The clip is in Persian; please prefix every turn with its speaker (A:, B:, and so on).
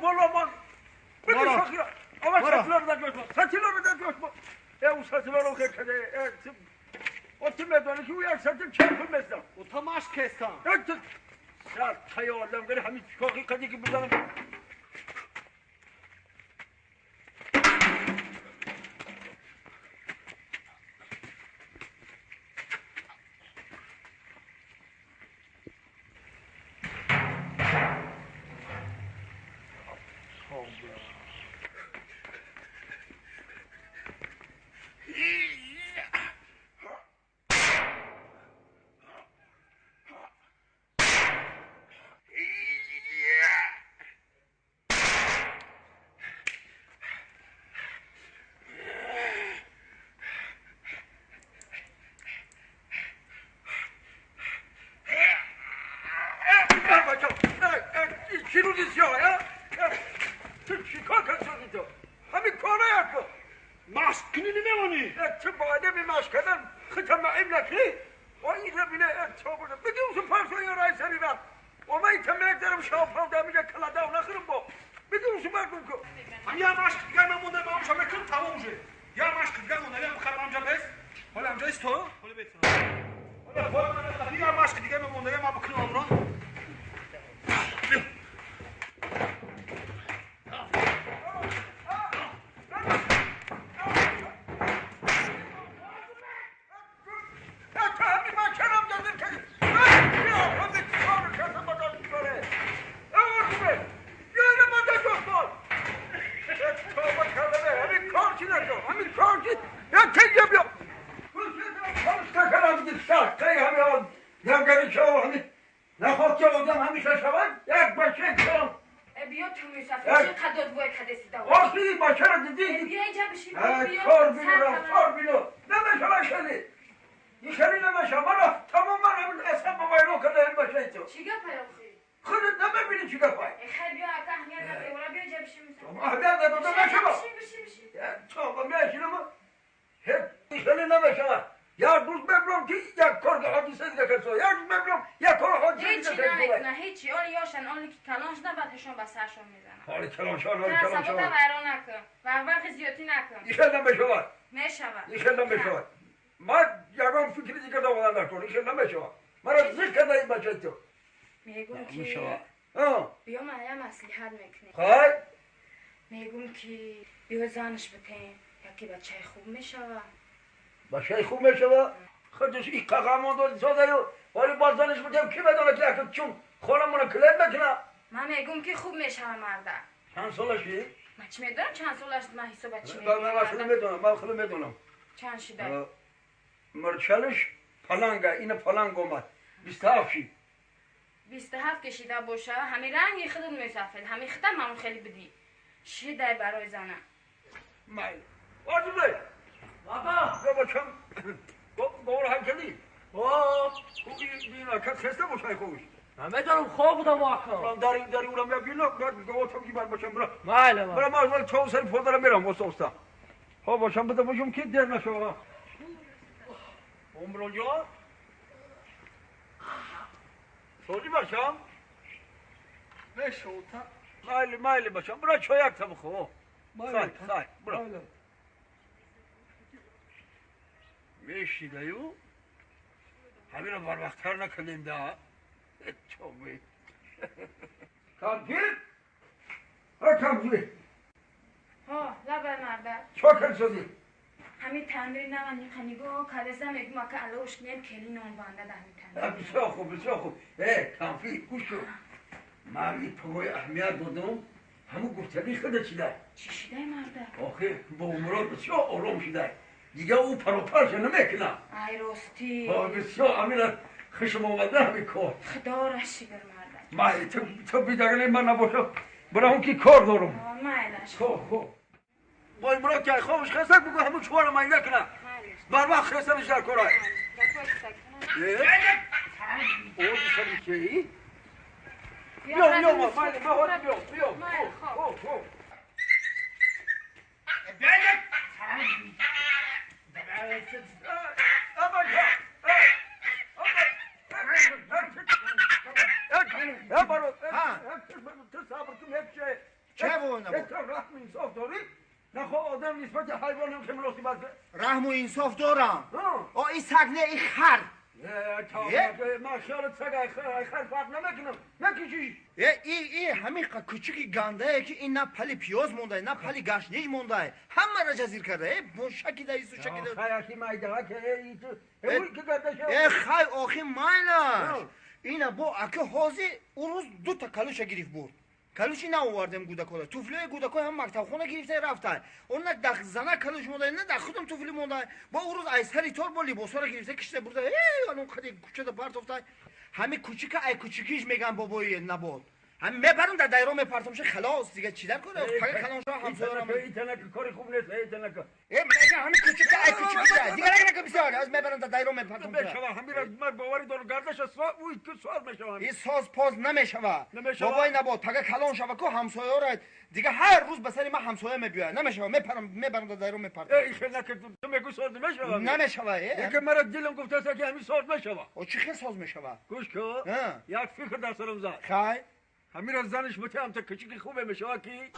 A: بالا من بده شاخی اما ساتیلا رو در جوش با ساتیلا رو در جوش با او ساتیلا رو خیر کده o ti medoni ki uyarsatım çarpılmazdan.
B: Utamaş kestan.
A: Evet. Saat hayalım gari hamit şoki kadi ki buradan.
C: میگم که بیا زنش بکنیم یکی بچه خوب میشوه
A: بچه خوب میشوه خودش این قهرمان داد زاده ولی باز زنش بکنیم کی بدونه که اکت چون خونمون کلید بکنه
C: من میگم که خوب میشوه مرده
A: چند سالشی؟
C: من چی میدونم چند سالش من حساب چی
A: میدونم من خیلی میدونم
C: چند شده؟
A: مرچلش پلنگه این پلنگ اومد 27 شی
C: 27 کشیده باشه همین رنگی خودت میسافل همین خدم همون خیلی بدی چی دای برای زنه
A: مایل آرزو بی بابا بابا چم بابا همکلی بینا کس خسته باشه خوبش
B: همه دارم خواب بودم واقعا
A: داری اونم یا بینا گوه تو کی بر باشم برا
B: مایل
A: برا ما اول چهو سری پول دارم میرم واسه ها باشم بده باشم که در نشو آقا عمرو جان سوزی باشم
B: نشوتا
A: مایل باشم برا چایک تا بخو خای برا میشی دیو همین رو بر وقتر نکنیم ده چوبی کامپیر ها کامپیر
C: ها لبه مرده
A: چو کن شدی
C: همین تنبیل نمانی خنیگو کدسته میگم که علوش کنیم کلی نون بانده ده همین تنبیل
A: بسیار خوب کامپیر گوش کن من این پاهای اهمیت دادم همون گفتنی خدا چیده
C: چی شده مرده؟
A: آخه با عمرات بسیار آرام شده دیگه او پروپرش نمیکنه
C: ای راستی
A: بسیار امیر خشم آمده همین کار
C: خدا رشی بر مرده
A: مای تو بیدگلی من نباشم برای اون که کار دارم
C: مایلش
A: خوب با عمرات که خوابش خسته بگو همون چوار من نکنه بر وقت خسته نشتر کرای اوه سری که ای؟ بیا بیا
D: چه و نبود
A: تو رحم انصاف داری؟ نه خب آدم نسبت حیوان هم که مناسبت
D: رحم و انصاف دارم
A: ها
D: این سگ نه این خر
A: من خیالت سگ خر فرق نمیکنم نه چی
D: این همین کوچیکی گنده که این نه پلی پیاز مونده نه پلی گشنیج مونده همه را جزیر کرده بوشکی ده ایسو شکی ده
A: خیاکی مایده که ای تو اوی که گردشه
D: خی آخی مایلش اینا با اکه حاضی اون روز 2 تا کلوش گرفت برد کلوشی ناوردم گودکولا توفلی گودکولا هم مکتب خونه گرفته رفته اون نه دخ زنه کلوش مونده نه دخ خودم توفلی مونده با اون روز ایسری طور با لیباسا رو گرفته کشته برده اون خدی کوچه ده پرت افته همه کوچیک ای کوچیکیش میگن بابای نبود هم میبرم در دایره میپرتمش خلاص دیگه چی در کنه فقط کلانشا همسایه‌ام
A: ایتونه که کاری خوب نیست ایتونه که
D: میگم همین کوچیک ای کوچیک دیگه نگه بسیار از میبرم در دایره میپرتم
A: بشوا همین را من باوری دارم گردش سوال اوی تو سوال میشوم
D: این ساز پاز نمیشوه
A: نمیشوه.
D: بابای نبود فقط کلان شوه که همسایه را دیگه هر روز به سر من همسایه میبیاد نمیشوه میبرم در دایره میپرتم
A: ای خیلی که تو میگو سوال میشوم
D: نمیشوه
A: یکی مرا دلم گفته است که همین سوال میشوم
D: او چی خیلی ساز میشوه
A: گوش کن یک فکر در سرم زد
D: خای
A: همین را زنش متهم تا کچی خوبه میشوه کی